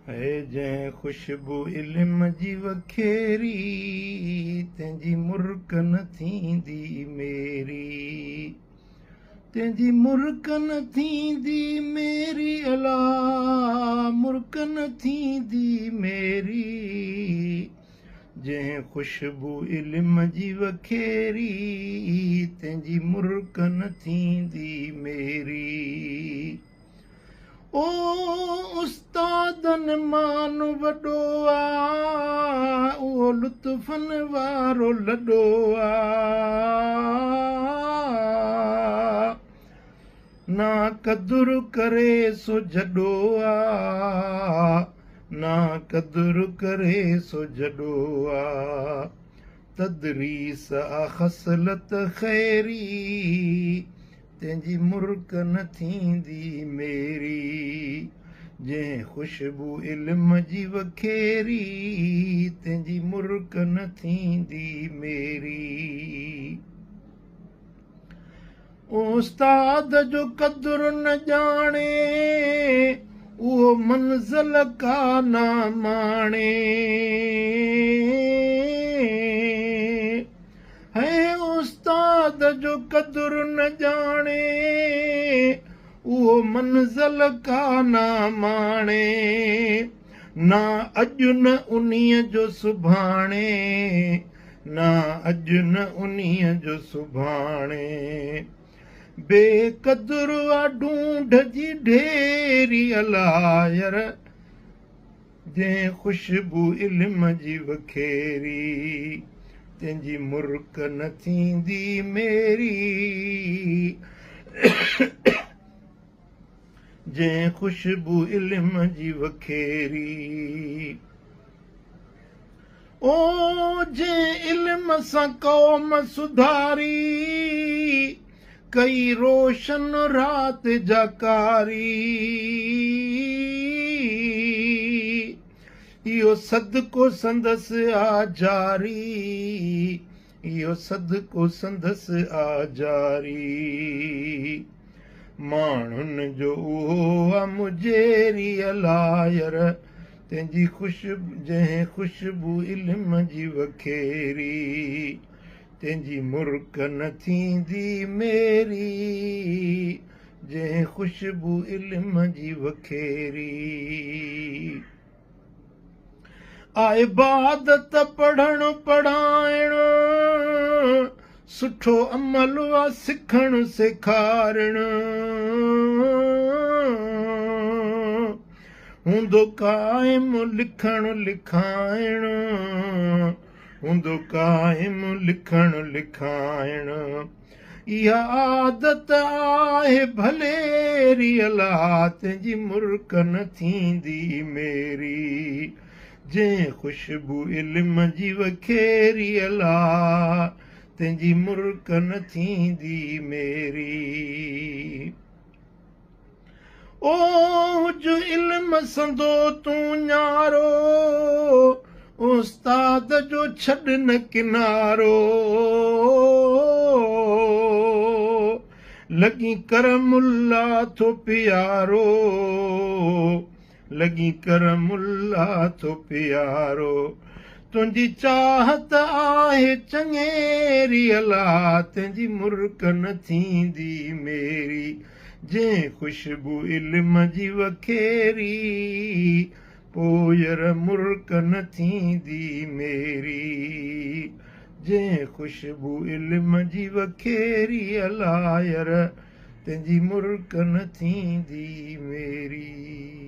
है जंहिं ख़ुशबू इल्म जी वखेरी तंहिंजी मुर्क न थींदी मेरी तंहिंजी मुर्क न थींदी मेरी अला मुर्क न थींदी मेरी जंहिं ख़ुशबू इल्म जी वखेरी तंहिंजी मुर्क न थींदी मेरी ओ उस्तादनि मान वॾो आहे उहो लुत्फ़नि वारो लॾो आहे ना क़दुरु करे सो जॾो आहे ना क़दुरु करे सो जॾो आहे तदरीस आहे ख़सलत ख़ैरी तंहिंजी मुर्क न थींदी मेरी जंहिं ख़ुशबू इल्म जी वखेरी तंहिंजी मुर्क न थींदी मेरी उस्ताद जो क़दुरु न ॼाणे उहो मंज़िल का न माणे है उस्ताद जो क़दुरु न ॼाणे उहो मंज़िल का न माणे ना अॼु न उन्हीअ जो सुभाणे ना अॼु न उन्हीअ जो सुभाणे बेक़दुरु आहे ढूंढ जी ढेरी अलायर जंहिं ख़ुशबू इल्म जी वखेरी तंहिंजी मुर्क न थींदी मेरी जंहिं ख़ुशबू इल्म जी वखेरी ओ जंहिं इल्म सां क़ौम सुधारी कई रोशन राति जा कारी इहो सदको संदसि आ जारी इहो सदको संदसि आ जारी माण्हुनि जो उहो आहे मुजेरी अलायर तंहिंजी ख़ुशबू जंहिं ख़ुशबू इल्म जी वखेरी तंहिंजी मुर्क न थींदी मेरी जंहिं ख़ुशबू इल्म जी वखेरी आ इबादत पढ़ण पढ़ाइण सुठो अमल आहे सिखण सेखारण हूंदो क़ाइम लिखण लिखाइण हूंदो क़ाइम लिखण लिखाइण इहा आदत आहे भलेरी अला तंहिंजी मुर्क न थींदी मेरी जंहिं ख़ुशबू इल्म जी वखेरी अला तंहिंजी मुर्क न थींदी मेरी ओ जो इल्म संदो तूं न्यारो उस्ताद जो छॾ न किनारो लॻी कर मुल्ला थो प्यारो लॻी कर मुल्ला थो प्यारो तुंहिंजी चाहत आहे चङेरी अला तंहिंजी मुर्क न थींदी मेरी जंहिं ख़ुशबू इल्म जी वखेरी पोयर मुर्क न थींदी मेरी जंहिं ख़ुशबू इल्म जी वखेरी अलायर तंहिंजी मुर्क न थींदी मेरी